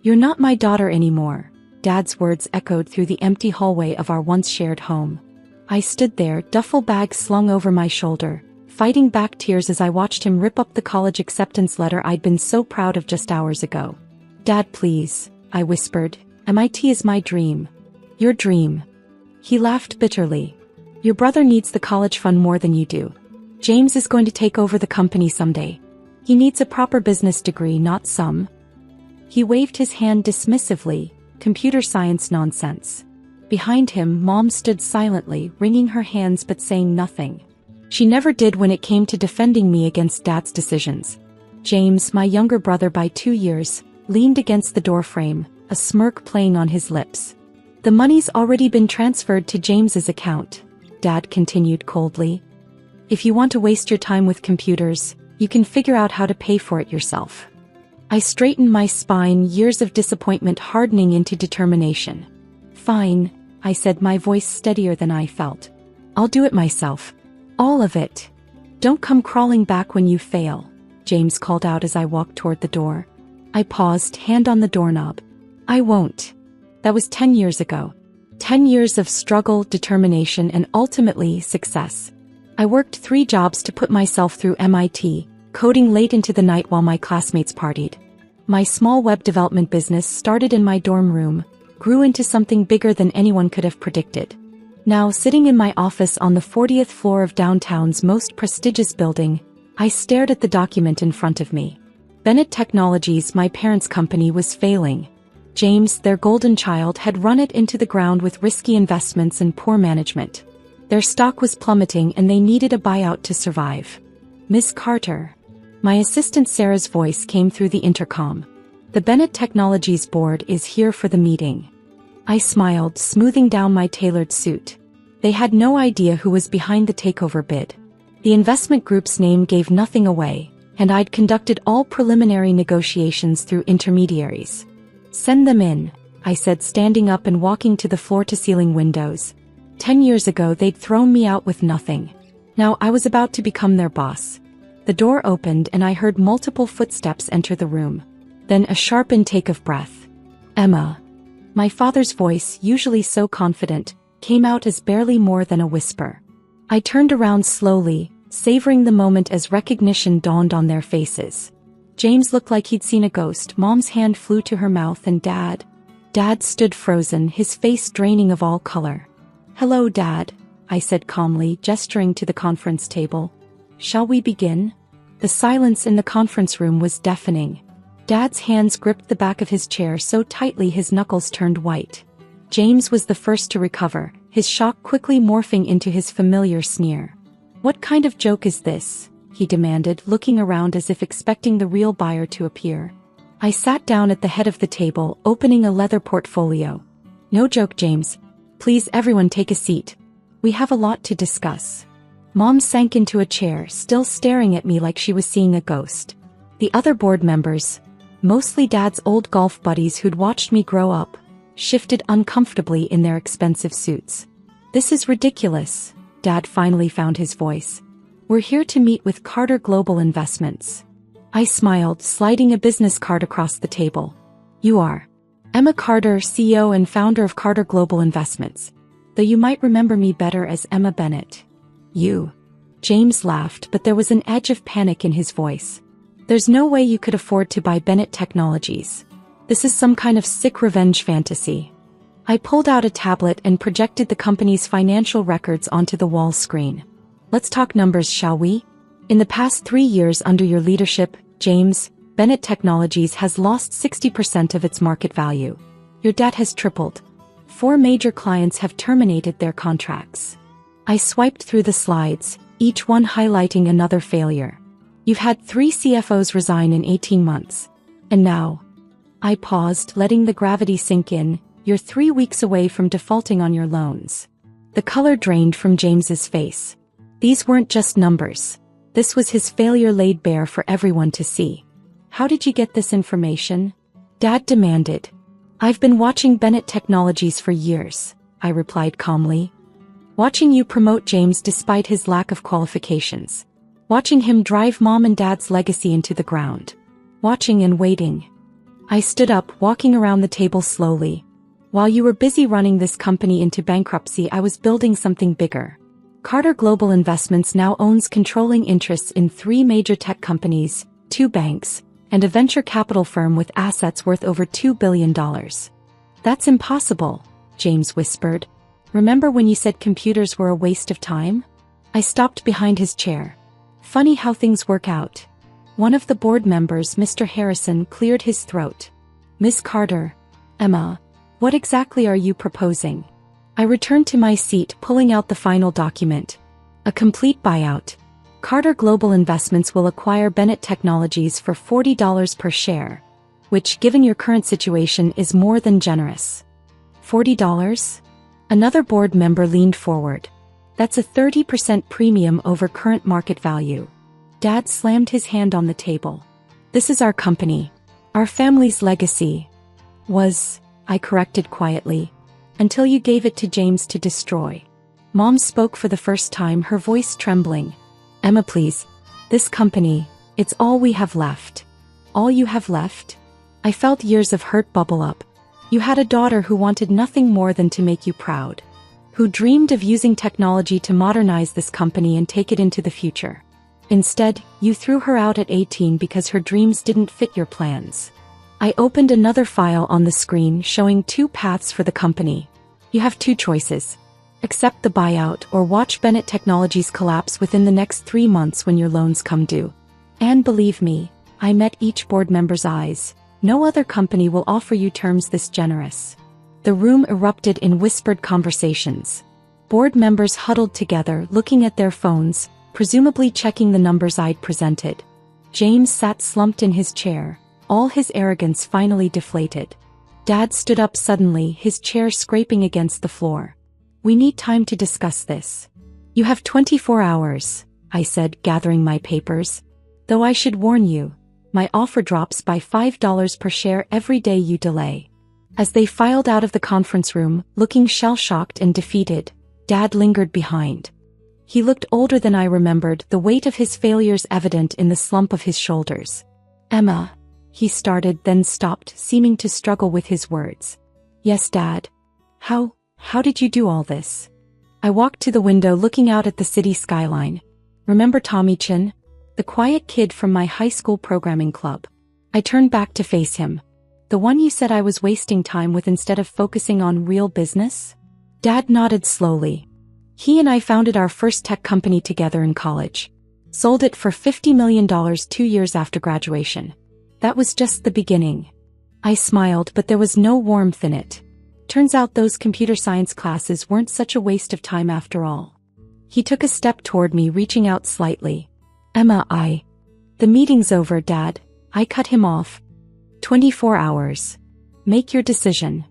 "You're not my daughter anymore," Dad's words echoed through the empty hallway of our once shared home. I stood there, duffel bag slung over my shoulder, fighting back tears as I watched him rip up the college acceptance letter I'd been so proud of just hours ago. "Dad, please," I whispered. "MIT is my dream." "Your dream." He laughed bitterly. "Your brother needs the college fund more than you do. James is going to take over the company someday. He needs a proper business degree, not some." He waved his hand dismissively. "Computer science nonsense." Behind him, Mom stood silently, wringing her hands but saying nothing. She never did when it came to defending me against Dad's decisions. James, my younger brother by 2 years, leaned against the doorframe, a smirk playing on his lips. "The money's already been transferred to James's account," Dad continued coldly. "If you want to waste your time with computers, you can figure out how to pay for it yourself." I straightened my spine, years of disappointment hardening into determination. "Fine," I said, my voice steadier than I felt. "I'll do it myself. All of it. Don't come crawling back when you fail," James called out as I walked toward the door. I paused, hand on the doorknob. "I won't." That was 10 years ago. 10 years of struggle, determination, and ultimately success. I worked 3 jobs to put myself through MIT, coding late into the night while my classmates partied. My small web development business started in my dorm room, grew into something bigger than anyone could have predicted. Now, sitting in my office on the 40th floor of downtown's most prestigious building, I stared at the document in front of me. Bennett Technologies, my parents' company, was failing. James, their golden child, had run it into the ground with risky investments and poor management. Their stock was plummeting and they needed a buyout to survive. "Miss Carter." My assistant Sarah's voice came through the intercom. "The Bennett Technologies board is here for the meeting." I smiled, smoothing down my tailored suit. They had no idea who was behind the takeover bid. The investment group's name gave nothing away, and I'd conducted all preliminary negotiations through intermediaries. "Send them in," I said, standing up and walking to the floor-to-ceiling windows. 10 years ago they'd thrown me out with nothing. Now I was about to become their boss. The door opened and I heard multiple footsteps enter the room. Then a sharp intake of breath. "Emma." My father's voice, usually so confident, came out as barely more than a whisper. I turned around slowly, savoring the moment as recognition dawned on their faces. James looked like he'd seen a ghost. Mom's hand flew to her mouth and Dad stood frozen, his face draining of all color. "Hello, Dad," I said calmly, gesturing to the conference table. "Shall we begin?" The silence in the conference room was deafening. Dad's hands gripped the back of his chair so tightly his knuckles turned white. James was the first to recover, his shock quickly morphing into his familiar sneer. "What kind of joke is this?" he demanded, looking around as if expecting the real buyer to appear. I sat down at the head of the table, opening a leather portfolio. "No joke, James. Please, everyone, take a seat. We have a lot to discuss." Mom sank into a chair, still staring at me like she was seeing a ghost. The other board members, mostly Dad's old golf buddies who'd watched me grow up, shifted uncomfortably in their expensive suits. "This is ridiculous," Dad finally found his voice. "We're here to meet with Carter Global Investments." I smiled, sliding a business card across the table. "You are Emma Carter, CEO and founder of Carter Global Investments, though you might remember me better as Emma Bennett." "You?" James laughed, but there was an edge of panic in his voice. "There's no way you could afford to buy Bennett Technologies. This is some kind of sick revenge fantasy." I pulled out a tablet and projected the company's financial records onto the wall screen. "Let's talk numbers, shall we? In the past 3 years under your leadership, James, Bennett Technologies has lost 60% of its market value. Your debt has tripled. 4 major clients have terminated their contracts." I swiped through the slides, each one highlighting another failure. "You've had 3 CFOs resign in 18 months. And now..." I paused, letting the gravity sink in. "You're 3 weeks away from defaulting on your loans." The color drained from James's face. These weren't just numbers. This was his failure laid bare for everyone to see. "How did you get this information?" Dad demanded. "I've been watching Bennett Technologies for years," I replied calmly. "Watching you promote James despite his lack of qualifications. Watching him drive Mom and Dad's legacy into the ground. Watching and waiting." I stood up, walking around the table slowly. While you were busy running this company into bankruptcy, I was building something bigger. Carter Global Investments now owns controlling interests in 3 major tech companies, 2 banks, and a venture capital firm with assets worth over $2 billion. That's impossible, James whispered. Remember when you said computers were a waste of time? I stopped behind his chair. Funny how things work out. One of the board members, Mr. Harrison, cleared his throat. Miss Carter. Emma. What exactly are you proposing? I returned to my seat, pulling out the final document. A complete buyout. Carter Global Investments will acquire Bennett Technologies for $40 per share, which, given your current situation, is more than generous. $40? Another board member leaned forward. That's a 30% premium over current market value. Dad slammed his hand on the table. This is our company. Our family's legacy. I corrected quietly. Until you gave it to James to destroy. Mom spoke for the first time, her voice trembling. Emma, please. This company, it's all we have left. All you have left? I felt years of hurt bubble up. You had a daughter who wanted nothing more than to make you proud. Who dreamed of using technology to modernize this company and take it into the future. Instead, you threw her out at 18 because her dreams didn't fit your plans. I opened another file on the screen showing 2 paths for the company. You have 2 choices. Accept the buyout or watch Bennett Technologies collapse within the next 3 months when your loans come due. And believe me, I met each board member's eyes. No other company will offer you terms this generous. The room erupted in whispered conversations. Board members huddled together, looking at their phones, presumably checking the numbers I'd presented. James sat slumped in his chair, all his arrogance finally deflated. Dad stood up suddenly, his chair scraping against the floor. We need time to discuss this. You have 24 hours, I said, gathering my papers. Though I should warn you, my offer drops by $5 per share every day you delay. As they filed out of the conference room, looking shell-shocked and defeated, Dad lingered behind. He looked older than I remembered, the weight of his failures evident in the slump of his shoulders. Emma, he started, then stopped, seeming to struggle with his words. Yes, Dad. How did you do all this? I walked to the window, looking out at the city skyline. Remember Tommy Chin? The quiet kid from my high school programming club. I turned back to face him. The one you said I was wasting time with instead of focusing on real business? Dad nodded slowly. He and I founded our first tech company together in college. Sold it for $50 million 2 years after graduation. That was just the beginning. I smiled, but there was no warmth in it. Turns out those computer science classes weren't such a waste of time after all. He took a step toward me, reaching out slightly. Emma, The meeting's over, Dad. I cut him off. 24 hours. Make your decision.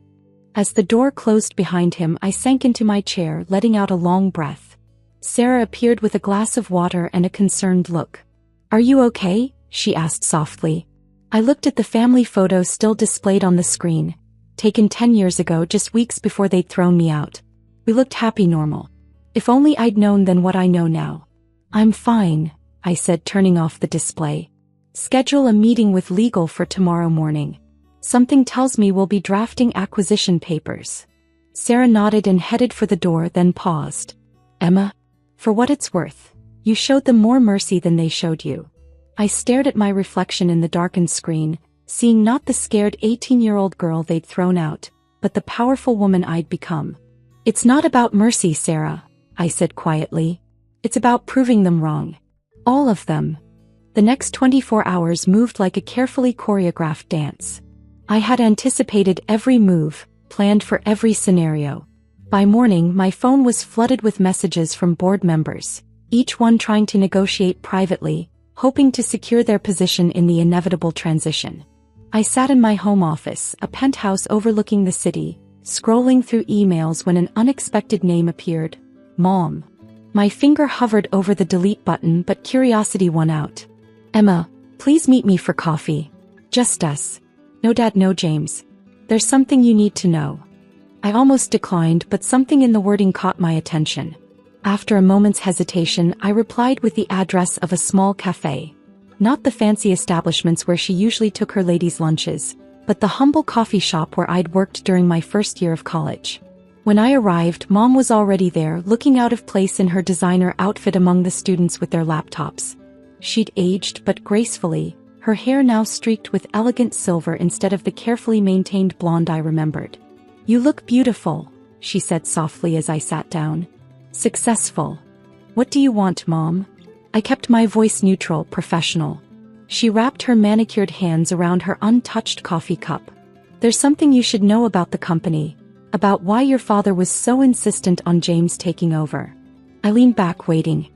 As the door closed behind him, I sank into my chair, letting out a long breath. Sarah appeared with a glass of water and a concerned look. Are you okay? She asked softly. I looked at the family photo still displayed on the screen, taken 10 years ago, just weeks before they'd thrown me out. We looked happy, normal. If only I'd known then what I know now. I'm fine, I said, turning off the display. Schedule a meeting with legal for tomorrow morning. Something tells me we'll be drafting acquisition papers. Sarah nodded and headed for the door, then paused. Emma, for what it's worth, you showed them more mercy than they showed you. I stared at my reflection in the darkened screen, seeing not the scared 18-year-old girl they'd thrown out, but the powerful woman I'd become. It's not about mercy, Sarah, I said quietly. It's about proving them wrong. All of them. The next 24 hours moved like a carefully choreographed dance. I had anticipated every move, planned for every scenario. By morning, my phone was flooded with messages from board members, each one trying to negotiate privately, hoping to secure their position in the inevitable transition. I sat in my home office, a penthouse overlooking the city, scrolling through emails when an unexpected name appeared. Mom. My finger hovered over the delete button, but curiosity won out. Emma, please meet me for coffee. Just us. No Dad, no James. There's something you need to know. I almost declined, but something in the wording caught my attention. After a moment's hesitation, I replied with the address of a small cafe. Not the fancy establishments where she usually took her ladies' lunches, but the humble coffee shop where I'd worked during my first year of college. When I arrived, Mom was already there, looking out of place in her designer outfit among the students with their laptops. She'd aged but gracefully, her hair now streaked with elegant silver instead of the carefully maintained blonde I remembered. "You look beautiful," she said softly as I sat down. "Successful. What do you want, Mom?" I kept my voice neutral, professional. She wrapped her manicured hands around her untouched coffee cup. "There's something you should know about the company, about why your father was so insistent on James taking over." I leaned back, waiting.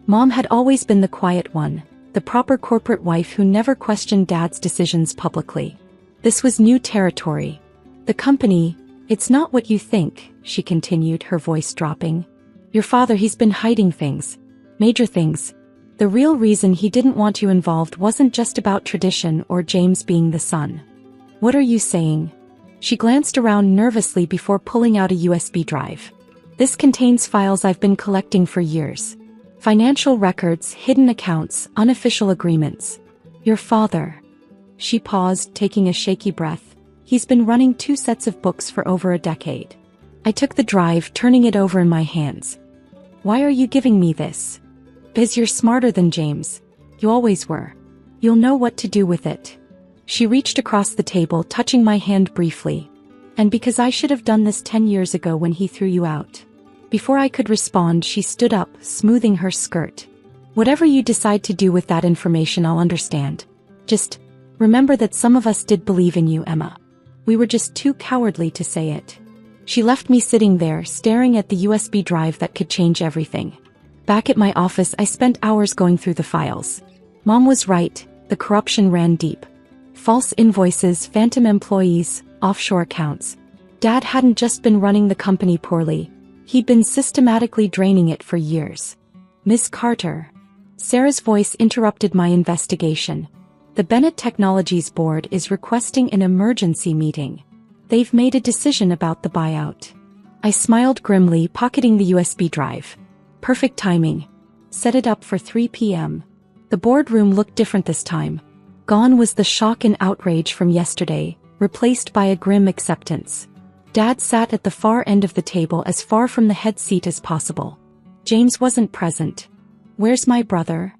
Mom had always been the quiet one, the proper corporate wife who never questioned Dad's decisions publicly. This was new territory. "The company, it's not what you think," she continued, her voice dropping. "Your father, he's been hiding things. Major things. The real reason he didn't want you involved wasn't just about tradition or James being the son." "What are you saying?" She glanced around nervously before pulling out a USB drive. "This contains files I've been collecting for years. Financial records, hidden accounts, unofficial agreements. Your father." She paused, taking a shaky breath. "He's been running 2 sets of books for over a decade." I took the drive, turning it over in my hands. "Why are you giving me this?" "Because you're smarter than James. You always were. You'll know what to do with it." She reached across the table, touching my hand briefly. "And because I should have done this 10 years ago when he threw you out." Before I could respond, she stood up, smoothing her skirt. "Whatever you decide to do with that information, I'll understand. Just remember that some of us did believe in you, Emma. We were just too cowardly to say it." She left me sitting there, staring at the USB drive that could change everything. Back at my office, I spent hours going through the files. Mom was right, the corruption ran deep. False invoices, phantom employees, offshore accounts. Dad hadn't just been running the company poorly. He'd been systematically draining it for years. "Miss Carter." Sarah's voice interrupted my investigation. "The Bennett Technologies board is requesting an emergency meeting. They've made a decision about the buyout." I smiled grimly, pocketing the USB drive. Perfect timing. Set it up for 3 p.m. The boardroom looked different this time. Gone was the shock and outrage from yesterday, replaced by a grim acceptance. Dad sat at the far end of the table, as far from the head seat as possible. James wasn't present. "Where's my brother?"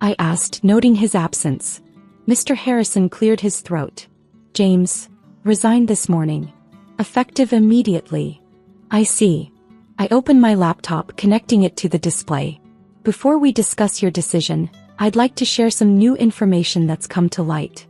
I asked, noting his absence. Mr. Harrison cleared his throat. "James resigned this morning. Effective immediately." "I see." I opened my laptop, connecting it to the display. "Before we discuss your decision, I'd like to share some new information that's come to light."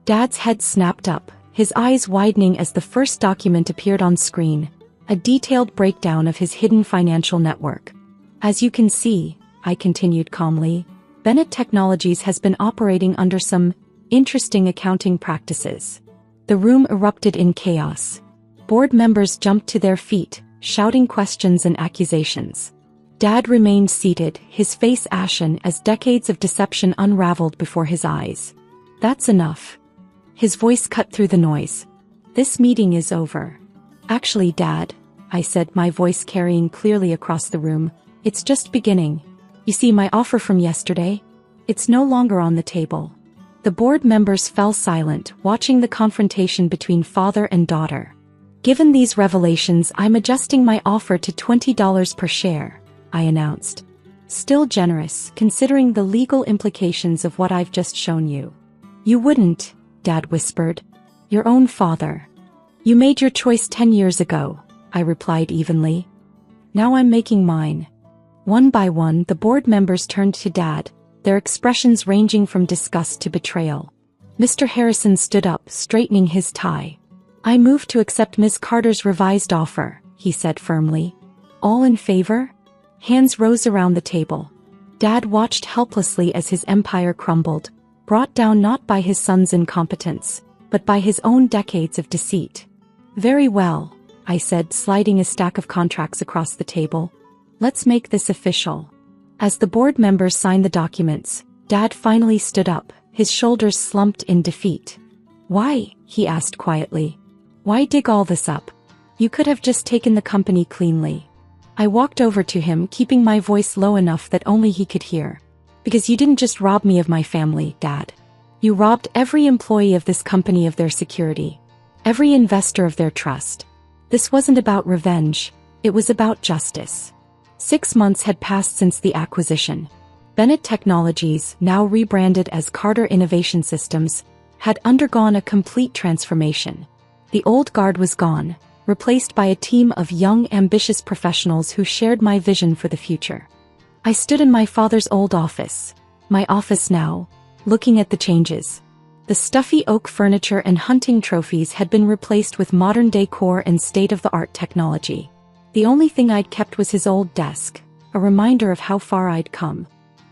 Dad's head snapped up, his eyes widening as the first document appeared on screen, a detailed breakdown of his hidden financial network. "As you can see," I continued calmly, "Bennett Technologies has been operating under some interesting accounting practices." The room erupted in chaos. Board members jumped to their feet, shouting questions and accusations. Dad remained seated, his face ashen as decades of deception unraveled before his eyes. "That's enough." His voice cut through the noise. "This meeting is over." "Actually, Dad," I said, my voice carrying clearly across the room, "it's just beginning. You see, my offer from yesterday? It's no longer on the table." The board members fell silent, watching the confrontation between father and daughter. "Given these revelations, I'm adjusting my offer to $20 per share," I announced. "Still generous, considering the legal implications of what I've just shown you." "You wouldn't," Dad whispered. "Your own father." "You made your choice 10 years ago," I replied evenly. "Now I'm making mine." One by one, the board members turned to Dad, their expressions ranging from disgust to betrayal. Mr. Harrison stood up, straightening his tie. "I move to accept Ms. Carter's revised offer," he said firmly. "All in favor?" Hands rose around the table. Dad watched helplessly as his empire crumbled, brought down not by his son's incompetence, but by his own decades of deceit. "Very well," I said, sliding a stack of contracts across the table. "Let's make this official." As the board members signed the documents, Dad finally stood up, his shoulders slumped in defeat. "Why?" he asked quietly. "Why dig all this up? You could have just taken the company cleanly." I walked over to him, keeping my voice low enough that only he could hear. "Because you didn't just rob me of my family, Dad. You robbed every employee of this company of their security. every investor of their trust. This wasn't about revenge, it was about justice. 6 months had passed since the acquisition. Bennett Technologies, now rebranded as Carter Innovation Systems, had undergone a complete transformation. The old guard was gone, replaced by a team of young, ambitious professionals who shared my vision for the future. I stood in my father's old office, my office now, looking at the changes. The stuffy oak furniture and hunting trophies had been replaced with modern decor and state-of-the-art technology. The only thing I'd kept was his old desk, a reminder of how far I'd come.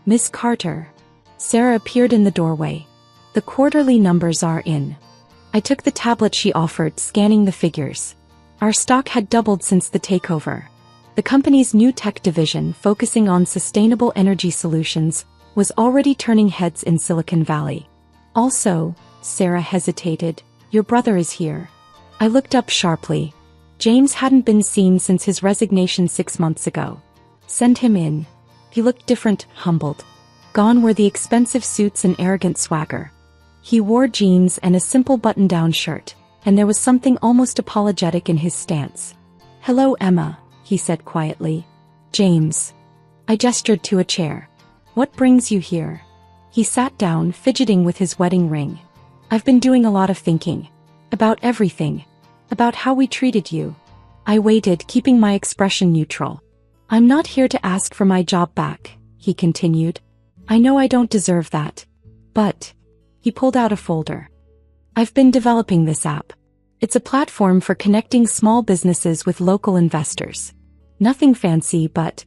"Miss Carter." Sarah appeared in the doorway. "The quarterly numbers are in." I took the tablet she offered, scanning the figures. Our stock had doubled since the takeover. The company's new tech division, focusing on sustainable energy solutions, was already turning heads in Silicon Valley. "Also," Sarah hesitated, "your brother is here." I looked up sharply. James hadn't been seen since his resignation 6 months ago. "Send him in." He looked different, humbled. Gone were the expensive suits and arrogant swagger. He wore jeans and a simple button-down shirt, and there was something almost apologetic in his stance. "Hello, Emma," he said quietly. "James." I gestured to a chair. "What brings you here?" He sat down, fidgeting with his wedding ring. "I've been doing a lot of thinking. About everything. About how we treated you." I waited, keeping my expression neutral. "I'm not here to ask for my job back," he continued. "I know I don't deserve that. But..." He pulled out a folder. "I've been developing this app. It's a platform for connecting small businesses with local investors. Nothing fancy, but..."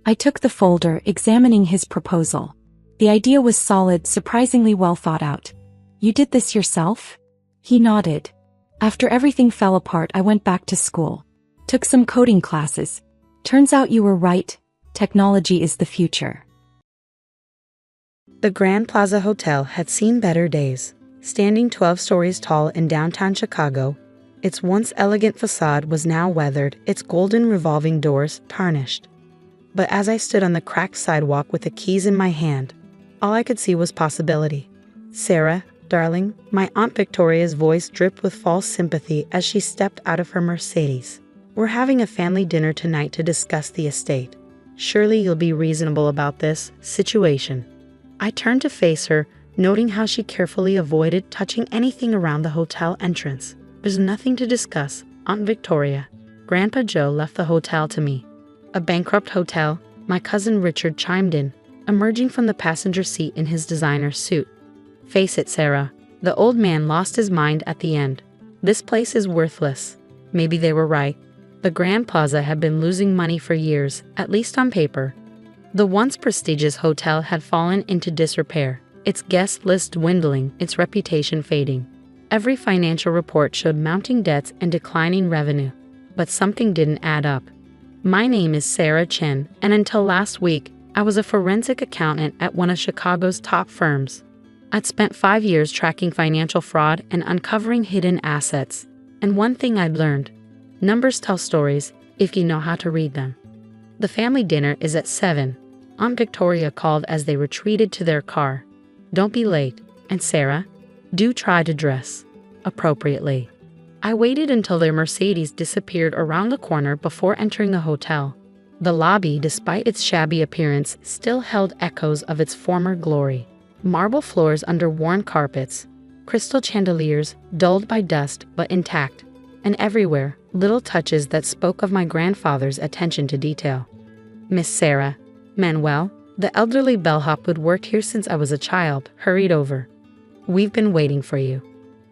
I took the folder, examining his proposal. The idea was solid, surprisingly well thought out. "You did this yourself?" He nodded. "After everything fell apart, I went back to school. Took some coding classes. Turns out you were right. Technology is the future." The Grand Plaza Hotel had seen better days. Standing 12 stories tall in downtown Chicago, its once elegant facade was now weathered, its golden revolving doors tarnished. But as I stood on the cracked sidewalk with the keys in my hand, all I could see was possibility. "Sarah, darling," my Aunt Victoria's voice dripped with false sympathy as she stepped out of her Mercedes. "We're having a family dinner tonight to discuss the estate. Surely you'll be reasonable about this situation." I turned to face her, noting how she carefully avoided touching anything around the hotel entrance. "There's nothing to discuss, Aunt Victoria. Grandpa Joe left the hotel to me." "A bankrupt hotel," my cousin Richard chimed in, emerging from the passenger seat in his designer suit. "Face it, Sarah, the old man lost his mind at the end. This place is worthless." Maybe they were right. The Grand Plaza had been losing money for years, at least on paper. The once prestigious hotel had fallen into disrepair, its guest list dwindling, its reputation fading. Every financial report showed mounting debts and declining revenue. But something didn't add up. My name is Sarah Chen, and until last week, I was a forensic accountant at one of Chicago's top firms. I'd spent 5 years tracking financial fraud and uncovering hidden assets. And one thing I'd learned: numbers tell stories if you know how to read them. "The family dinner is at 7, Aunt Victoria called as they retreated to their car. "Don't be late, and Sarah, do try to dress appropriately." I waited until their Mercedes disappeared around the corner before entering the hotel. The lobby, despite its shabby appearance, still held echoes of its former glory. Marble floors under worn carpets, crystal chandeliers, dulled by dust but intact, and everywhere, little touches that spoke of my grandfather's attention to detail. "Miss Sarah," Manuel, the elderly bellhop who'd worked here since I was a child, hurried over. "We've been waiting for you."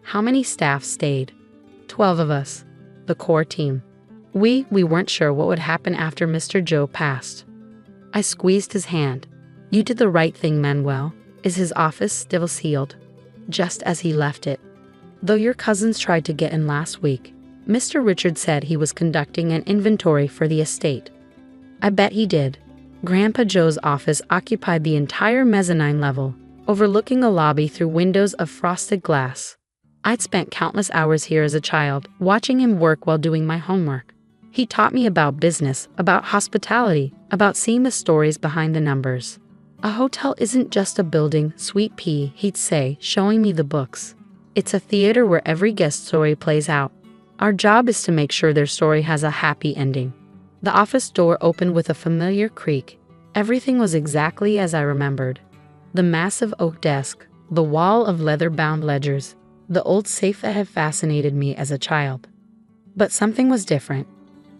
"How many staff stayed?" 12 of us, the core team. We weren't sure what would happen after Mr. Joe passed." I squeezed his hand. "You did the right thing, Manuel. Is his office still sealed?" "Just as he left it. Though your cousins tried to get in last week. Mr. Richard said he was conducting an inventory for the estate." I bet he did. Grandpa Joe's office occupied the entire mezzanine level, overlooking a lobby through windows of frosted glass. I'd spent countless hours here as a child, watching him work while doing my homework. He taught me about business, about hospitality, about seeing the stories behind the numbers. "A hotel isn't just a building, sweet pea," he'd say, showing me the books. It's a theater where every guest story plays out. Our job is to make sure their story has a happy ending. The office door opened with a familiar creak. Everything was exactly as I remembered. The massive oak desk, the wall of leather-bound ledgers, the old safe that had fascinated me as a child. But something was different.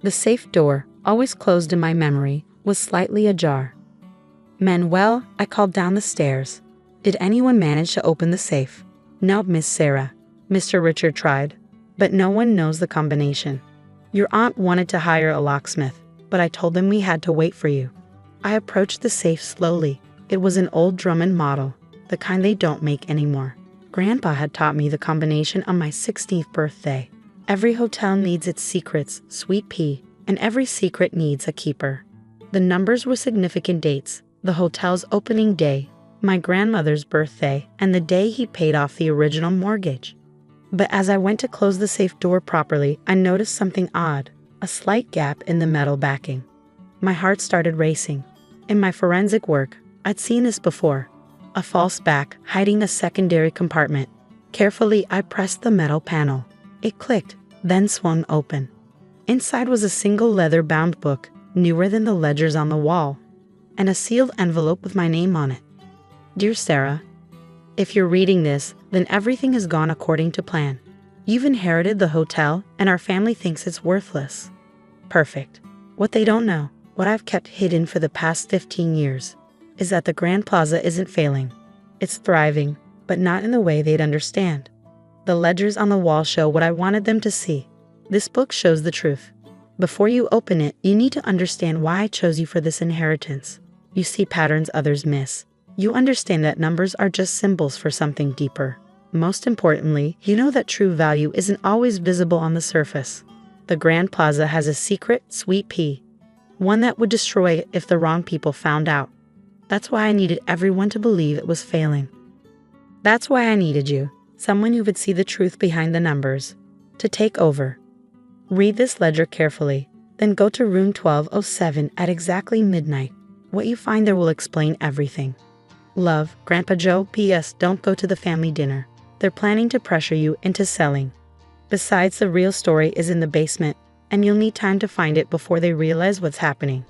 The safe door, always closed in my memory, was slightly ajar. "Manuel," I called down the stairs. "Did anyone manage to open the safe?" "No, Miss Sarah." Mr. Richard tried. "But no one knows the combination. Your aunt wanted to hire a locksmith, but I told them we had to wait for you." I approached the safe slowly. It was an old Drummond model, the kind they don't make anymore. Grandpa had taught me the combination on my 16th birthday. Every hotel needs its secrets, sweet pea, and every secret needs a keeper. The numbers were significant dates: the hotel's opening day, my grandmother's birthday, and the day he paid off the original mortgage. But as I went to close the safe door properly, I noticed something odd, a slight gap in the metal backing. My heart started racing. In my forensic work, I'd seen this before, a false back hiding a secondary compartment. Carefully, I pressed the metal panel. It clicked, then swung open. Inside was a single leather-bound book, newer than the ledgers on the wall, and a sealed envelope with my name on it. "Dear Sarah, if you're reading this, then everything has gone according to plan. You've inherited the hotel, and our family thinks it's worthless." Perfect. What they don't know, what I've kept hidden for the past 15 years, is that the Grand Plaza isn't failing. It's thriving, but not in the way they'd understand. The ledgers on the wall show what I wanted them to see. This book shows the truth. Before you open it, you need to understand why I chose you for this inheritance. You see patterns others miss. You understand that numbers are just symbols for something deeper. Most importantly, you know that true value isn't always visible on the surface. The Grand Plaza has a secret, sweet pea, one that would destroy it if the wrong people found out. That's why I needed everyone to believe it was failing. That's why I needed you, someone who would see the truth behind the numbers, to take over. Read this ledger carefully, then go to room 1207 at exactly midnight. What you find there will explain everything. Love, Grandpa Joe. P.S. Don't go to the family dinner. They're planning to pressure you into selling. Besides, the real story is in the basement, and you'll need time to find it before they realize what's happening.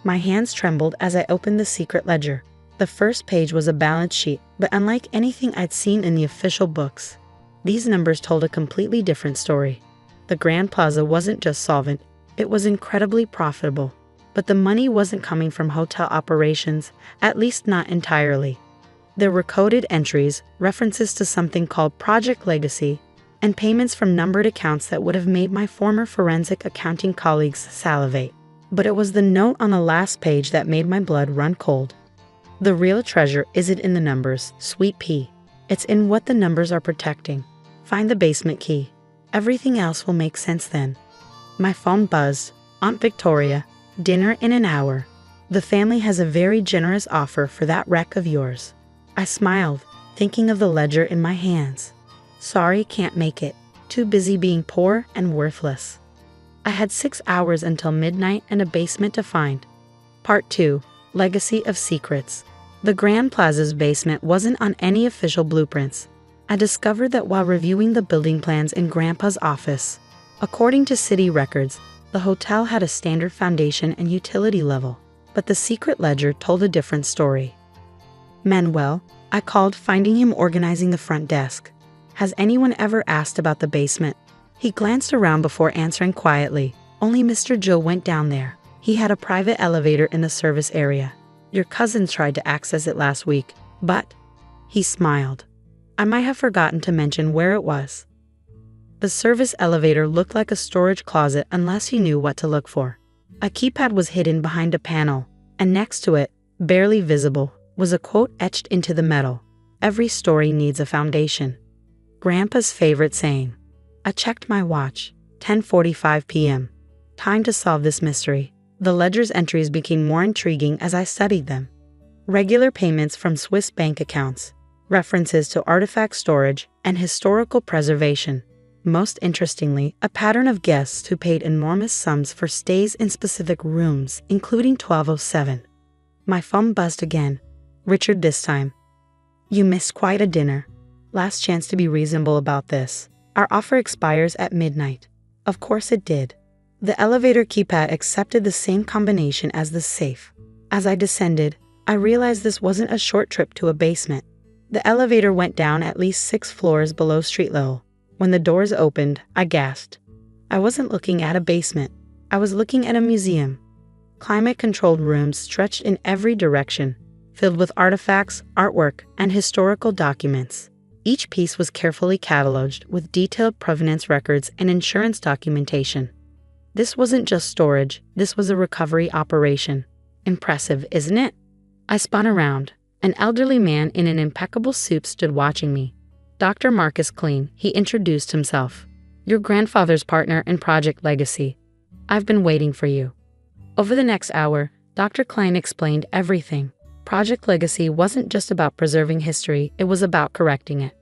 My hands trembled as I opened the secret ledger. The first page was a balance sheet, but unlike anything I'd seen in the official books, these numbers told a completely different story. The Grand Plaza wasn't just solvent, it was incredibly profitable. But the money wasn't coming from hotel operations, at least not entirely. There were coded entries, references to something called Project Legacy, and payments from numbered accounts that would have made my former forensic accounting colleagues salivate. But it was the note on the last page that made my blood run cold. The real treasure isn't in the numbers, sweet pea. It's in what the numbers are protecting. Find the basement key. Everything else will make sense then. My phone buzzed. Aunt Victoria, dinner in an hour. The family has a very generous offer for that wreck of yours. I smiled, thinking of the ledger in my hands. Sorry, can't make it. Too busy being poor and worthless. I had 6 hours until midnight and a basement to find. Part 2. Legacy of Secrets. The Grand Plaza's basement wasn't on any official blueprints. I discovered that while reviewing the building plans in Grandpa's office. According to city records, the hotel had a standard foundation and utility level, but the secret ledger told a different story. Manuel, I called, finding him organizing the front desk. Has anyone ever asked about the basement? He glanced around before answering quietly. Only Mr. Joe went down there. He had a private elevator in the service area. Your cousins tried to access it last week, but... He smiled. I might have forgotten to mention where it was. The service elevator looked like a storage closet unless you knew what to look for. A keypad was hidden behind a panel, and next to it, barely visible, was a quote etched into the metal. Every story needs a foundation. Grandpa's favorite saying. I checked my watch. 10:45 p.m. Time to solve this mystery. The ledger's entries became more intriguing as I studied them. Regular payments from Swiss bank accounts, references to artifact storage, and historical preservation. Most interestingly, a pattern of guests who paid enormous sums for stays in specific rooms, including 1207. My phone buzzed again. Richard this time. You missed quite a dinner. Last chance to be reasonable about this. Our offer expires at midnight. Of course it did. The elevator keypad accepted the same combination as the safe. As I descended, I realized this wasn't a short trip to a basement. The elevator went down at least 6 floors below street level. When the doors opened, I gasped. I wasn't looking at a basement. I was looking at a museum. Climate-controlled rooms stretched in every direction, filled with artifacts, artwork, and historical documents. Each piece was carefully cataloged with detailed provenance records and insurance documentation. This wasn't just storage, this was a recovery operation. Impressive, isn't it? I spun around. An elderly man in an impeccable suit stood watching me. Dr. Marcus Klein, he introduced himself. Your grandfather's partner in Project Legacy. I've been waiting for you. Over the next hour, Dr. Klein explained everything. Project Legacy wasn't just about preserving history, it was about correcting it.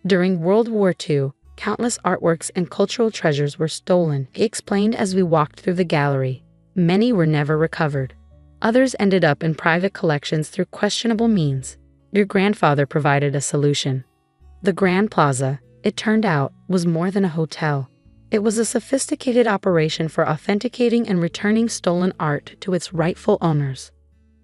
During World War II, countless artworks and cultural treasures were stolen, he explained as we walked through the gallery. Many were never recovered. Others ended up in private collections through questionable means. Your grandfather provided a solution. The Grand Plaza, it turned out, was more than a hotel. It was a sophisticated operation for authenticating and returning stolen art to its rightful owners.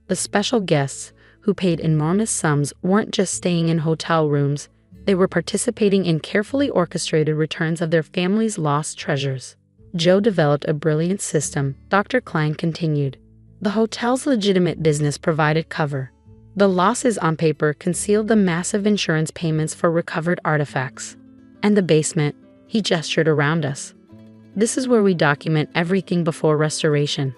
The special guests, who paid enormous sums, weren't just staying in hotel rooms, they were participating in carefully orchestrated returns of their family's lost treasures. Joe developed a brilliant system, Dr. Klein continued. The hotel's legitimate business provided cover. The losses on paper concealed the massive insurance payments for recovered artifacts. And the basement, he gestured around us. This is where we document everything before restoration.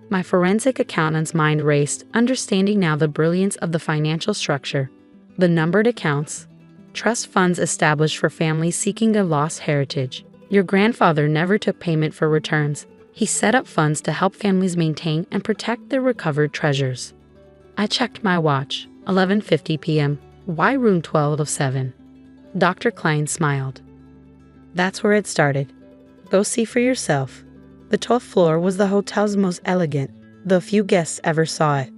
My forensic accountant's mind raced, understanding now the brilliance of the financial structure. The numbered accounts, trust funds established for families seeking their lost heritage. Your grandfather never took payment for returns. He set up funds to help families maintain and protect their recovered treasures. I checked my watch, 11:50 p.m. Why room 1207? Dr. Klein smiled. That's where it started. Go see for yourself. The 12th floor was the hotel's most elegant, though few guests ever saw it.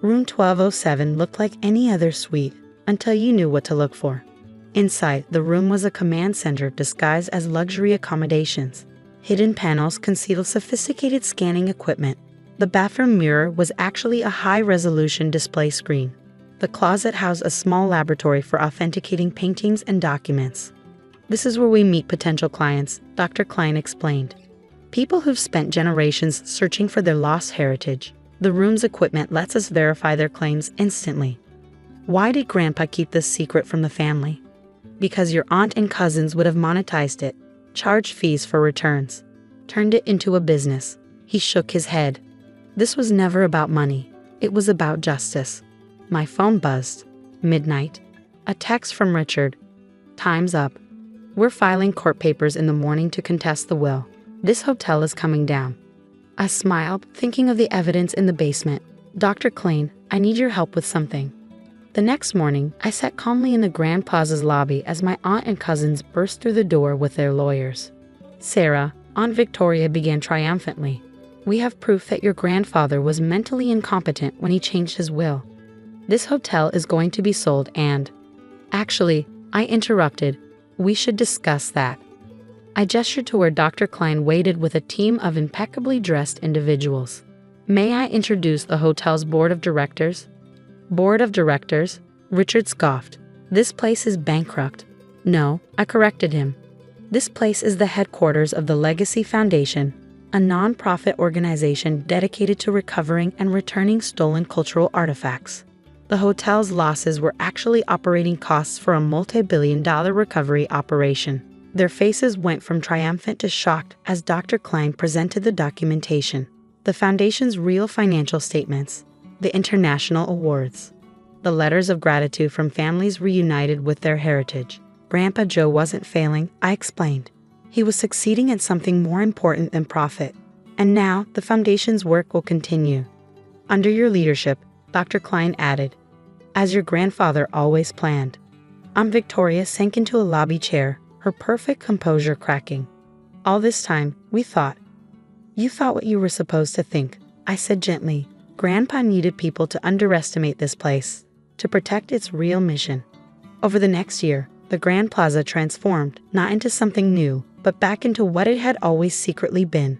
Room 1207 looked like any other suite, until you knew what to look for. Inside, the room was a command center disguised as luxury accommodations. Hidden panels concealed sophisticated scanning equipment. The bathroom mirror was actually a high-resolution display screen. The closet housed a small laboratory for authenticating paintings and documents. This is where we meet potential clients, Dr. Klein explained. People who've spent generations searching for their lost heritage. The room's equipment lets us verify their claims instantly. Why did Grandpa keep this secret from the family? Because your aunt and cousins would have monetized it, charged fees for returns, turned it into a business. He shook his head. This was never about money. It was about justice. My phone buzzed. Midnight. A text from Richard. Time's up. We're filing court papers in the morning to contest the will. This hotel is coming down. I smiled, thinking of the evidence in the basement. Dr. Klein, I need your help with something. The next morning, I sat calmly in the Grand Plaza's lobby as my aunt and cousins burst through the door with their lawyers. Sarah, Aunt Victoria began triumphantly. We have proof that your grandfather was mentally incompetent when he changed his will. This hotel is going to be sold and... Actually, I interrupted. We should discuss that. I gestured to where Dr. Klein waited with a team of impeccably dressed individuals. May I introduce the hotel's board of directors? Board of directors? Richard scoffed. This place is bankrupt. No, I corrected him. This place is the headquarters of the Legacy Foundation, a non-profit organization dedicated to recovering and returning stolen cultural artifacts. The hotel's losses were actually operating costs for a multi-billion-dollar recovery operation. Their faces went from triumphant to shocked as Dr. Klein presented the documentation, the foundation's real financial statements, the international awards, the letters of gratitude from families reunited with their heritage. Grandpa Joe wasn't failing, I explained. He was succeeding at something more important than profit. And now, the foundation's work will continue. Under your leadership, Dr. Klein added, as your grandfather always planned. Aunt Victoria sank into a lobby chair, her perfect composure cracking. All this time, we thought. You thought what you were supposed to think, I said gently. Grandpa needed people to underestimate this place, to protect its real mission. Over the next year, The Grand Plaza transformed, not into something new, but back into what it had always secretly been.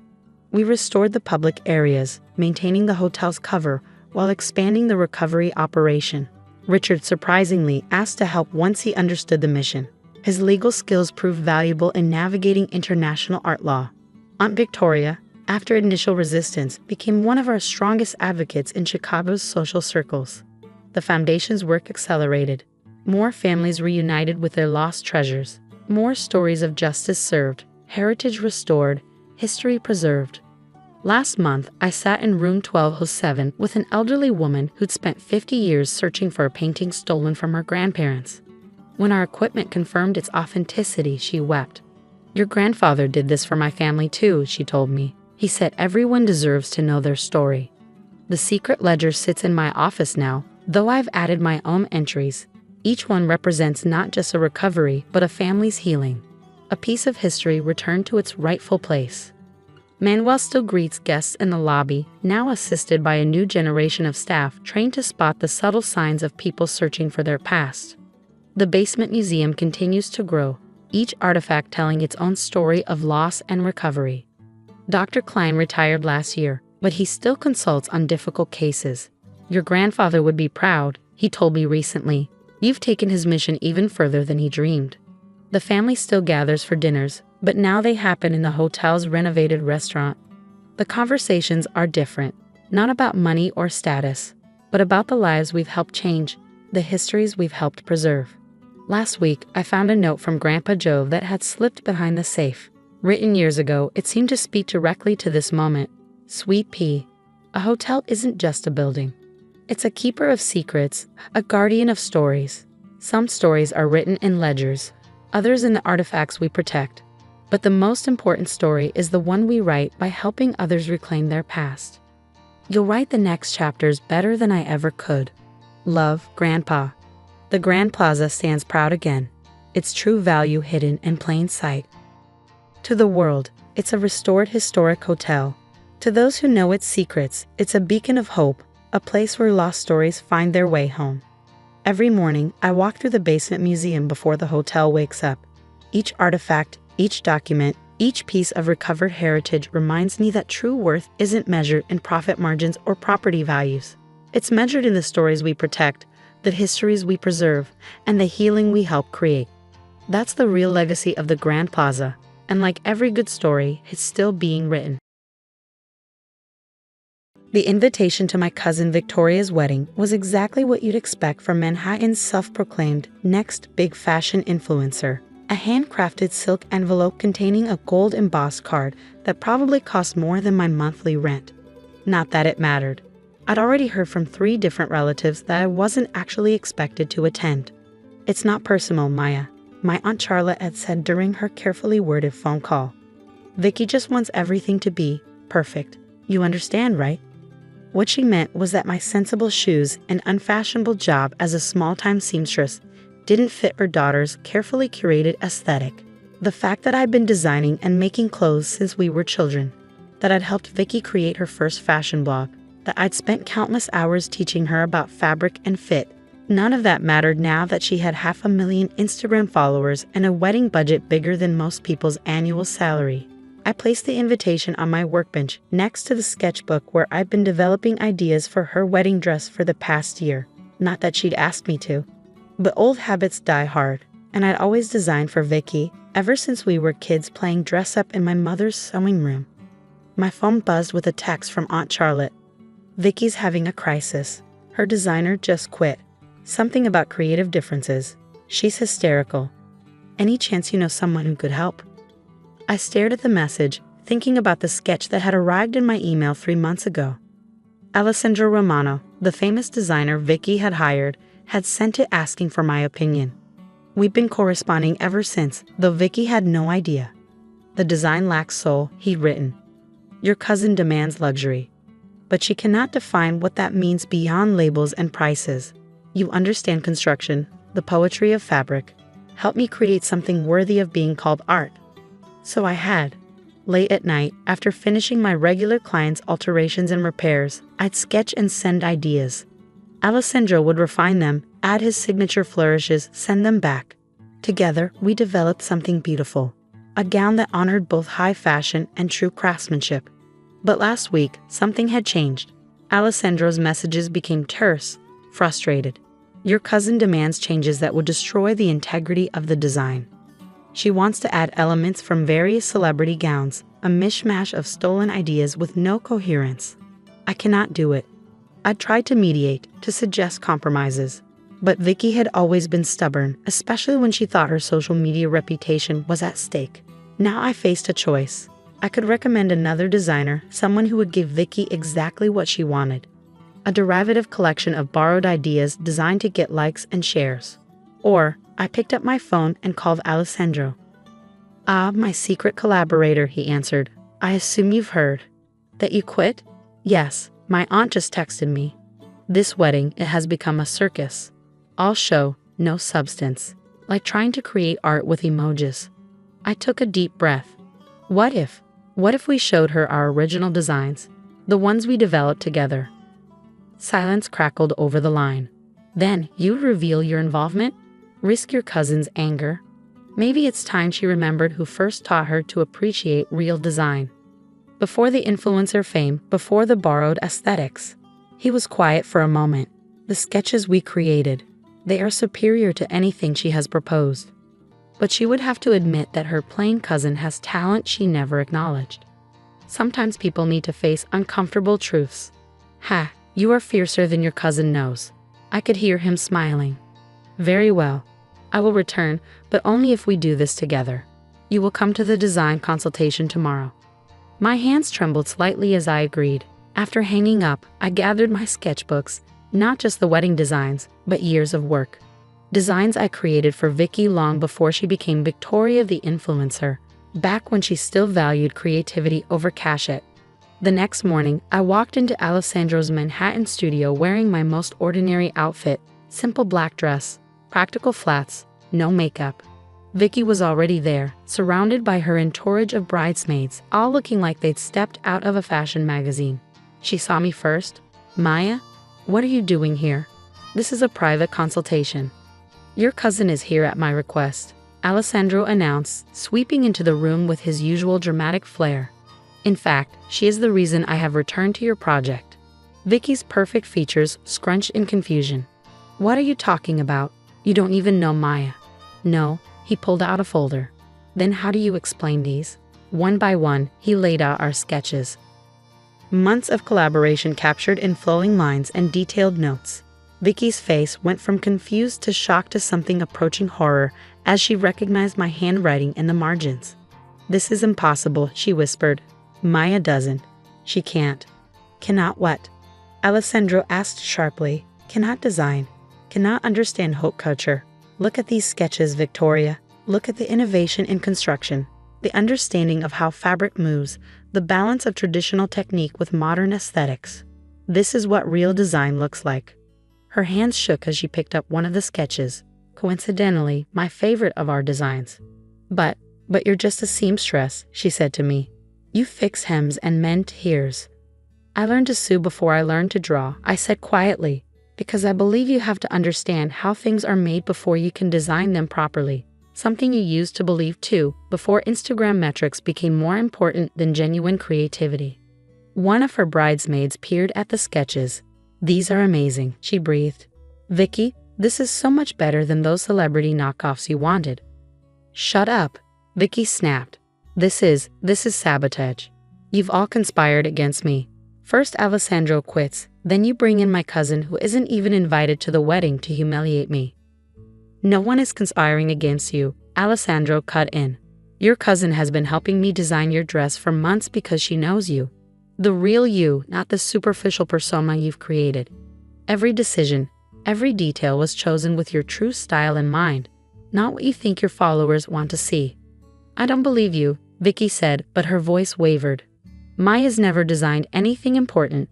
We restored the public areas, maintaining the hotel's cover while expanding the recovery operation. Richard surprisingly asked to help once he understood the mission. His legal skills proved valuable in navigating international art law. Aunt Victoria, after initial resistance, became one of our strongest advocates in Chicago's social circles. The foundation's work accelerated. More families reunited with their lost treasures. More stories of justice served, heritage restored, history preserved. Last month, I sat in room 1207 with an elderly woman who'd spent 50 years searching for a painting stolen from her grandparents. When our equipment confirmed its authenticity, she wept. "Your grandfather did this for my family too," she told me. "He said everyone deserves to know their story." The secret ledger sits in my office now, though I've added my own entries. Each one represents not just a recovery, but a family's healing. A piece of history returned to its rightful place. Manuel still greets guests in the lobby, now assisted by a new generation of staff trained to spot the subtle signs of people searching for their past. The basement museum continues to grow, each artifact telling its own story of loss and recovery. Dr. Klein retired last year, but he still consults on difficult cases. "Your grandfather would be proud," he told me recently. "You've taken his mission even further than he dreamed." The family still gathers for dinners, but now they happen in the hotel's renovated restaurant. The conversations are different, not about money or status, but about the lives we've helped change, the histories we've helped preserve. Last week, I found a note from Grandpa Joe that had slipped behind the safe. Written years ago, it seemed to speak directly to this moment. "Sweet pea, a hotel isn't just a building. It's a keeper of secrets, a guardian of stories. Some stories are written in ledgers, others in the artifacts we protect. But the most important story is the one we write by helping others reclaim their past. You'll write the next chapters better than I ever could. Love, Grandpa." The Grand Plaza stands proud again, its true value hidden in plain sight. To the world, it's a restored historic hotel. To those who know its secrets, it's a beacon of hope, a place where lost stories find their way home. Every morning, I walk through the basement museum before the hotel wakes up. Each artifact, each document, each piece of recovered heritage reminds me that true worth isn't measured in profit margins or property values. It's measured in the stories we protect, the histories we preserve, and the healing we help create. That's the real legacy of the Grand Plaza, and like every good story, it's still being written. The invitation to my cousin Victoria's wedding was exactly what you'd expect from Manhattan's self-proclaimed next big fashion influencer. A handcrafted silk envelope containing a gold embossed card that probably cost more than my monthly rent. Not that it mattered. I'd already heard from 3 different relatives that I wasn't actually expected to attend. "It's not personal, Maya," my Aunt Charlotte had said during her carefully worded phone call. "Vicky just wants everything to be perfect. You understand, right?" What she meant was that my sensible shoes and unfashionable job as a small-time seamstress didn't fit her daughter's carefully curated aesthetic. The fact that I'd been designing and making clothes since we were children, that I'd helped Vicky create her first fashion blog, that I'd spent countless hours teaching her about fabric and fit, none of that mattered now that she had 500,000 Instagram followers and a wedding budget bigger than most people's annual salary. I placed the invitation on my workbench next to the sketchbook where I'd been developing ideas for her wedding dress for the past year. Not that she'd asked me to. But old habits die hard, and I'd always designed for Vicky ever since we were kids playing dress-up in my mother's sewing room. My phone buzzed with a text from Aunt Charlotte. "Vicky's having a crisis. Her designer just quit. Something about creative differences. She's hysterical. Any chance you know someone who could help?" I stared at the message, thinking about the sketch that had arrived in my email 3 months ago. Alessandro Romano, the famous designer Vicky had hired, had sent it asking for my opinion. We'd been corresponding ever since, though Vicky had no idea. "The design lacks soul," he'd written. "Your cousin demands luxury. But she cannot define what that means beyond labels and prices. You understand construction, the poetry of fabric. Help me create something worthy of being called art." So I had. Late at night, after finishing my regular clients' alterations and repairs, I'd sketch and send ideas. Alessandro would refine them, add his signature flourishes, send them back. Together, we developed something beautiful, a gown that honored both high fashion and true craftsmanship. But last week, something had changed. Alessandro's messages became terse, frustrated. Your cousin demands changes that would destroy the integrity of the design. She wants to add elements from various celebrity gowns, a mishmash of stolen ideas with no coherence. I cannot do it. I tried to mediate, to suggest compromises. But Vicky had always been stubborn, especially when she thought her social media reputation was at stake. Now I faced a choice. I could recommend another designer, someone who would give Vicky exactly what she wanted. A derivative collection of borrowed ideas designed to get likes and shares. Or, I picked up my phone and called Alessandro. "Ah, my secret collaborator," he answered. "I assume you've heard. That you quit?" "Yes, my aunt just texted me. This wedding, it has become a circus. All show, no substance. Like trying to create art with emojis." I took a deep breath. What if we showed her our original designs? The ones we developed together? Silence crackled over the line. Then, you'd reveal your involvement? Risk your cousin's anger? Maybe it's time she remembered who first taught her to appreciate real design. Before the influencer fame, before the borrowed aesthetics. He was quiet for a moment. The sketches we created, they are superior to anything she has proposed. But she would have to admit that her plain cousin has talent she never acknowledged. Sometimes people need to face uncomfortable truths. "Ha, you are fiercer than your cousin knows." I could hear him smiling. "Very well. I will return, but only if we do this together. You will come to the design consultation tomorrow." My hands trembled slightly as I agreed. After hanging up, I gathered my sketchbooks, not just the wedding designs, but years of work. Designs I created for Vicky long before she became Victoria the influencer, back when she still valued creativity over cachet. The next morning, I walked into Alessandro's Manhattan studio wearing my most ordinary outfit, simple black dress, practical flats, no makeup. Vicky was already there, surrounded by her entourage of bridesmaids, all looking like they'd stepped out of a fashion magazine. She saw me first. "Maya, what are you doing here? This is a private consultation." "Your cousin is here at my request," Alessandro announced, sweeping into the room with his usual dramatic flair. "In fact, she is the reason I have returned to your project." Vicky's perfect features scrunched in confusion. "What are you talking about? You don't even know Maya." "No," he pulled out a folder. "Then how do you explain these?" One by one, he laid out our sketches. Months of collaboration captured in flowing lines and detailed notes. Vicky's face went from confused to shocked to something approaching horror as she recognized my handwriting in the margins. "This is impossible," she whispered. "Maya doesn't. She can't." "Cannot what?" Alessandro asked sharply. "Cannot design. Cannot understand haute couture. Look at these sketches, Victoria. Look at the innovation in construction, the understanding of how fabric moves, the balance of traditional technique with modern aesthetics. This is what real design looks like." Her hands shook as she picked up one of the sketches, coincidentally, my favorite of our designs. But you're just a seamstress," she said to me. "You fix hems and mend tiers." "I learned to sew before I learned to draw," I said quietly, "because I believe you have to understand how things are made before you can design them properly. Something you used to believe too, before Instagram metrics became more important than genuine creativity." One of her bridesmaids peered at the sketches. "These are amazing," she breathed. "Vicky, this is so much better than those celebrity knockoffs you wanted." "Shut up," Vicky snapped. This is sabotage. You've all conspired against me. First Alessandro quits, then you bring in my cousin who isn't even invited to the wedding to humiliate me." "No one is conspiring against you," Alessandro cut in. "Your cousin has been helping me design your dress for months because she knows you. The real you, not the superficial persona you've created. Every decision, every detail was chosen with your true style in mind, not what you think your followers want to see." "I don't believe you," Vicky said, but her voice wavered. "Maya's never designed anything important."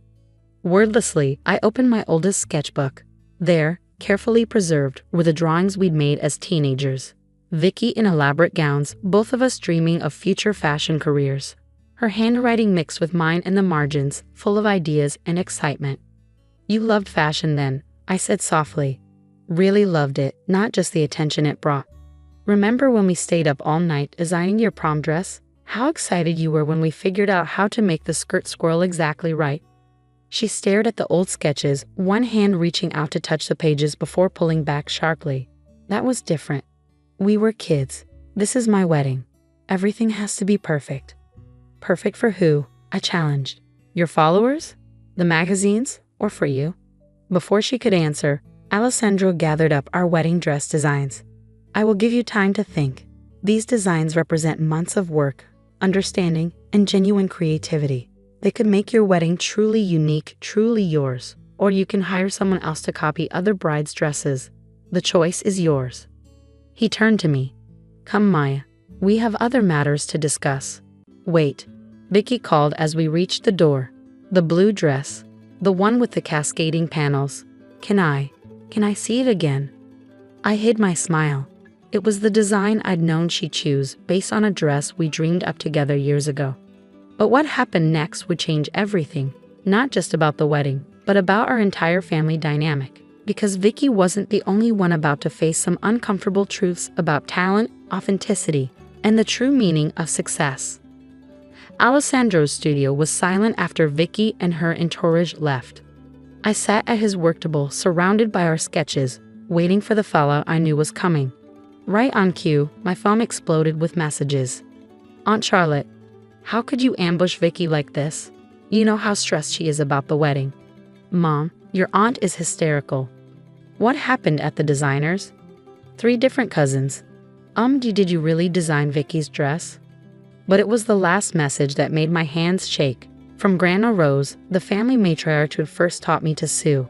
Wordlessly, I opened my oldest sketchbook. There, carefully preserved, were the drawings we'd made as teenagers. Vicky in elaborate gowns, both of us dreaming of future fashion careers. Her handwriting mixed with mine in the margins, full of ideas and excitement. "You loved fashion then," I said softly. "Really loved it, not just the attention it brought." Remember when we stayed up all night designing your prom dress? How excited you were when we figured out how to make the skirt swirl exactly right. She stared at the old sketches, one hand reaching out to touch the pages before pulling back sharply. That was different. We were kids. This is my wedding. Everything has to be perfect. Perfect for who? I challenged. Your followers? The magazines? Or for you? Before she could answer, Alessandro gathered up our wedding dress designs. I will give you time to think. These designs represent months of work, understanding, and genuine creativity. They could make your wedding truly unique, truly yours, or you can hire someone else to copy other brides' dresses. The choice is yours. He turned to me. Come, Maya. We have other matters to discuss. Wait. Vicky called as we reached the door. The blue dress. The one with the cascading panels. Can I see it again? I hid my smile. It was the design I'd known she'd choose based on a dress we dreamed up together years ago. But what happened next would change everything, not just about the wedding, but about our entire family dynamic. Because Vicky wasn't the only one about to face some uncomfortable truths about talent, authenticity, and the true meaning of success. Alessandro's studio was silent after Vicky and her entourage left. I sat at his work table, surrounded by our sketches, waiting for the fallout I knew was coming. Right on cue, my phone exploded with messages. Aunt Charlotte, how could you ambush Vicky like this? You know how stressed she is about the wedding. Mom, your aunt is hysterical. What happened at the designers? 3 different cousins. Did you really design Vicky's dress? But it was the last message that made my hands shake. From Grandma Rose, the family matriarch who first taught me to sew.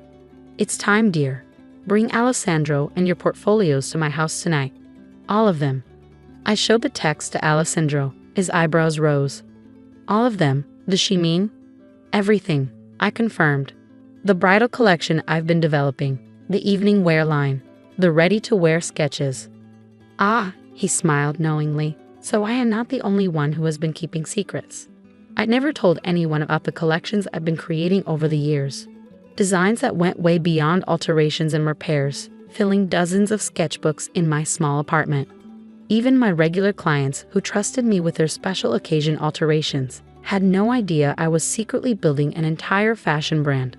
It's time, dear. Bring Alessandro and your portfolios to my house tonight. All of them. I showed the text to Alessandro. His eyebrows rose. All of them? Does she mean? Everything, I confirmed. The bridal collection I've been developing, the evening wear line, the ready-to-wear sketches. Ah, he smiled knowingly. So I am not the only one who has been keeping secrets. I'd never told anyone about the collections I've been creating over the years. Designs that went way beyond alterations and repairs, filling dozens of sketchbooks in my small apartment. Even my regular clients who trusted me with their special occasion alterations had no idea I was secretly building an entire fashion brand.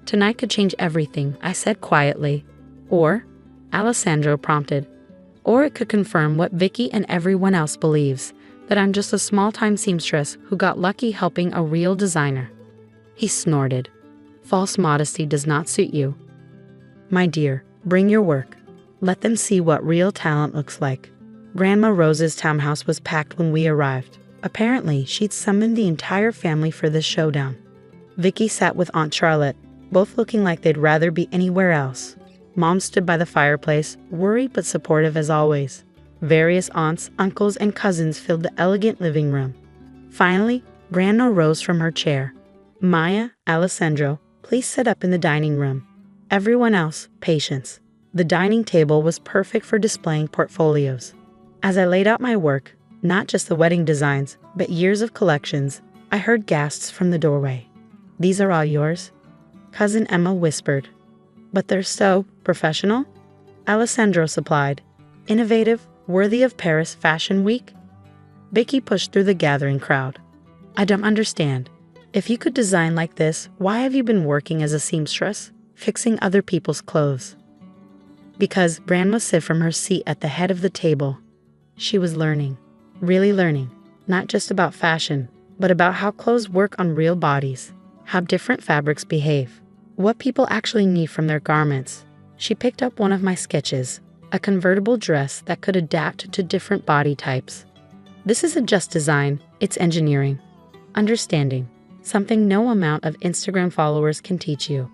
Tonight could change everything, I said quietly. Or, Alessandro prompted, or it could confirm what Vicky and everyone else believes, that I'm just a small-time seamstress who got lucky helping a real designer. He snorted. False modesty does not suit you. My dear, bring your work. Let them see what real talent looks like. Grandma Rose's townhouse was packed when we arrived. Apparently, she'd summoned the entire family for this showdown. Vicky sat with Aunt Charlotte, both looking like they'd rather be anywhere else. Mom stood by the fireplace, worried but supportive as always. Various aunts, uncles, and cousins filled the elegant living room. Finally, Grandma rose from her chair. Maya, Alessandro, please sit up in the dining room. Everyone else, patience. The dining table was perfect for displaying portfolios. As I laid out my work, not just the wedding designs, but years of collections, I heard gasps from the doorway. These are all yours? Cousin Emma whispered. But they're so professional? Alessandro supplied. Innovative, worthy of Paris Fashion Week? Vicky pushed through the gathering crowd. I don't understand. If you could design like this, why have you been working as a seamstress, fixing other people's clothes? Because Grandma said from her seat at the head of the table. She was learning, really learning, not just about fashion, but about how clothes work on real bodies, how different fabrics behave. What people actually need from their garments. She picked up one of my sketches, a convertible dress that could adapt to different body types. This isn't just design, it's engineering. Understanding, something no amount of Instagram followers can teach you.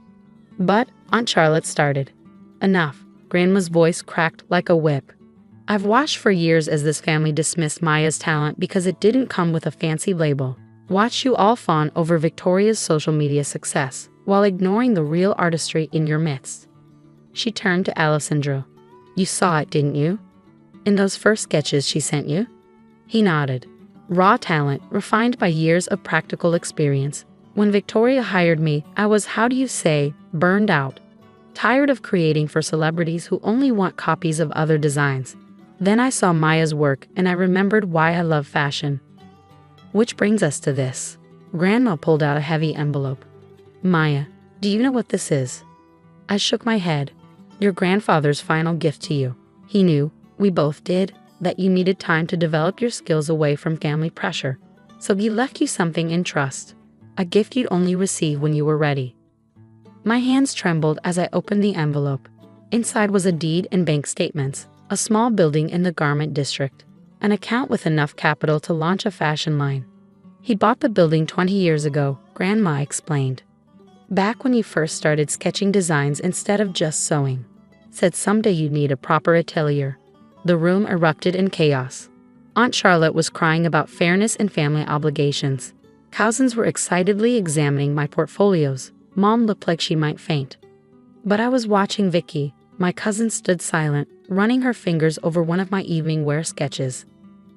But Aunt Charlotte started. Enough, Grandma's voice cracked like a whip. I've watched for years as this family dismissed Maya's talent because it didn't come with a fancy label. Watched you all fawn over Victoria's social media success, while ignoring the real artistry in your midst. She turned to Alessandro. You saw it, didn't you? In those first sketches she sent you? He nodded. Raw talent, refined by years of practical experience. When Victoria hired me, I was, how do you say, burned out. Tired of creating for celebrities who only want copies of other designs. Then I saw Maya's work and I remembered why I love fashion. Which brings us to this. Grandma pulled out a heavy envelope. Maya, do you know what this is? I shook my head. Your grandfather's final gift to you. He knew, we both did, that you needed time to develop your skills away from family pressure. So he left you something in trust. A gift you'd only receive when you were ready. My hands trembled as I opened the envelope. Inside was a deed and bank statements, a small building in the garment district, an account with enough capital to launch a fashion line. He bought the building 20 years ago, Grandma explained. Back when he first started sketching designs instead of just sewing. Said someday you'd need a proper atelier. The room erupted in chaos. Aunt Charlotte was crying about fairness and family obligations. Cousins were excitedly examining my portfolios. Mom looked like she might faint. But I was watching Vicky. My cousin stood silent, running her fingers over one of my evening wear sketches.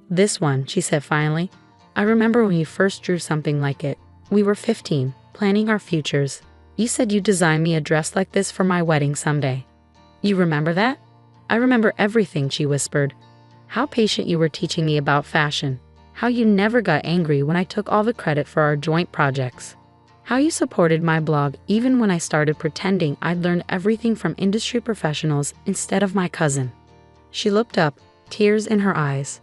This one, she said finally. I remember when you first drew something like it. We were 15, planning our futures. You said you'd design me a dress like this for my wedding someday. You remember that? I remember everything, she whispered. How patient you were teaching me about fashion. How you never got angry when I took all the credit for our joint projects. How you supported my blog even when I started pretending I'd learned everything from industry professionals instead of my cousin. She looked up, tears in her eyes.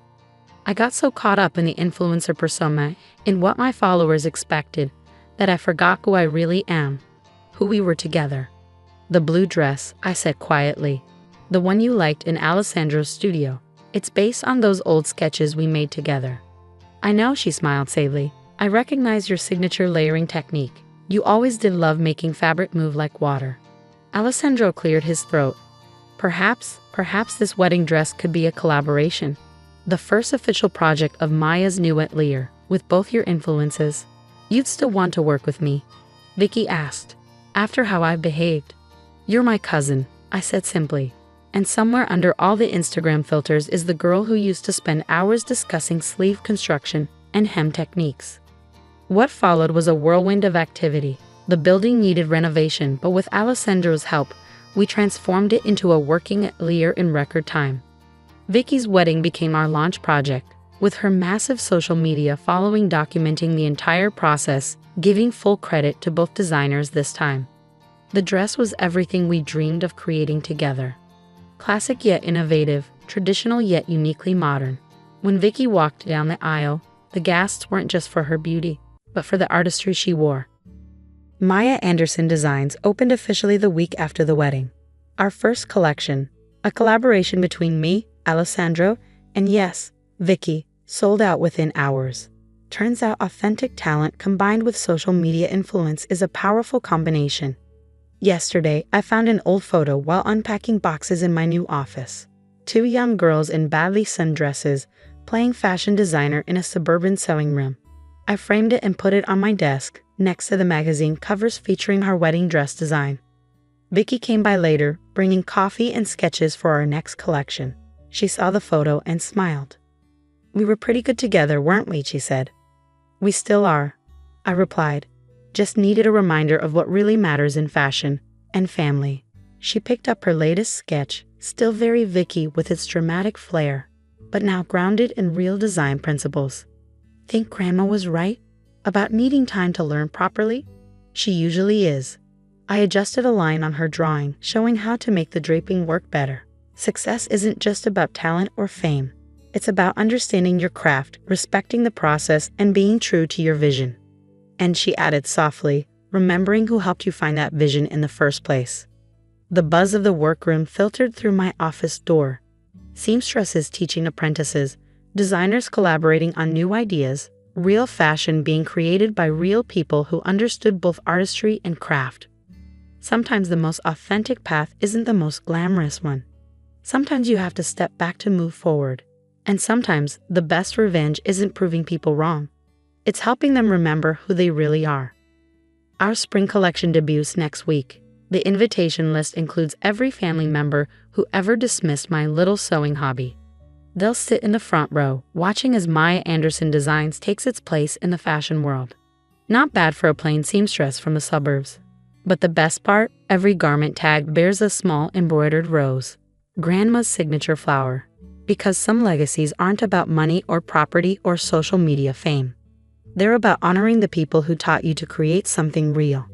I got so caught up in the influencer persona, in what my followers expected, that I forgot who I really am, who we were together. The blue dress, I said quietly. The one you liked in Alessandro's studio. It's based on those old sketches we made together. I know, she smiled sadly. I recognize your signature layering technique. You always did love making fabric move like water. Alessandro cleared his throat. Perhaps this wedding dress could be a collaboration. The first official project of Maya's new atelier, with both your influences. You'd still want to work with me? Vicky asked. After how I've behaved. You're my cousin, I said simply. And somewhere under all the Instagram filters is the girl who used to spend hours discussing sleeve construction and hem techniques. What followed was a whirlwind of activity. The building needed renovation, but with Alessandro's help, we transformed it into a working atelier in record time. Vicky's wedding became our launch project, with her massive social media following documenting the entire process, giving full credit to both designers this time. The dress was everything we dreamed of creating together. Classic yet innovative, traditional yet uniquely modern. When Vicky walked down the aisle, the gasps weren't just for her beauty, but for the artistry she wore. Maya Anderson Designs opened officially the week after the wedding. Our first collection, a collaboration between me, Alessandro, and yes, Vicky, sold out within hours. Turns out authentic talent combined with social media influence is a powerful combination. Yesterday, I found an old photo while unpacking boxes in my new office. Two young girls in badly sunned dresses, playing fashion designer in a suburban sewing room. I framed it and put it on my desk, next to the magazine covers featuring her wedding dress design. Vicky came by later, bringing coffee and sketches for our next collection. She saw the photo and smiled. We were pretty good together, weren't we? She said. We still are, I replied. Just needed a reminder of what really matters in fashion and family. She picked up her latest sketch, still very Vicky with its dramatic flair, but now grounded in real design principles. Think Grandma was right about needing time to learn properly? She usually is. I adjusted a line on her drawing, showing how to make the draping work better. Success isn't just about talent or fame. It's about understanding your craft, respecting the process, and being true to your vision. And she added softly, remembering who helped you find that vision in the first place. The buzz of the workroom filtered through my office door. Seamstresses teaching apprentices, designers collaborating on new ideas, real fashion being created by real people who understood both artistry and craft. Sometimes the most authentic path isn't the most glamorous one. Sometimes you have to step back to move forward. And sometimes the best revenge isn't proving people wrong. It's helping them remember who they really are. Our spring collection debuts next week. The invitation list includes every family member who ever dismissed my little sewing hobby. They'll sit in the front row, watching as Maya Anderson Designs takes its place in the fashion world. Not bad for a plain seamstress from the suburbs. But the best part, every garment tag bears a small embroidered rose, Grandma's signature flower. Because some legacies aren't about money or property or social media fame. They're about honoring the people who taught you to create something real.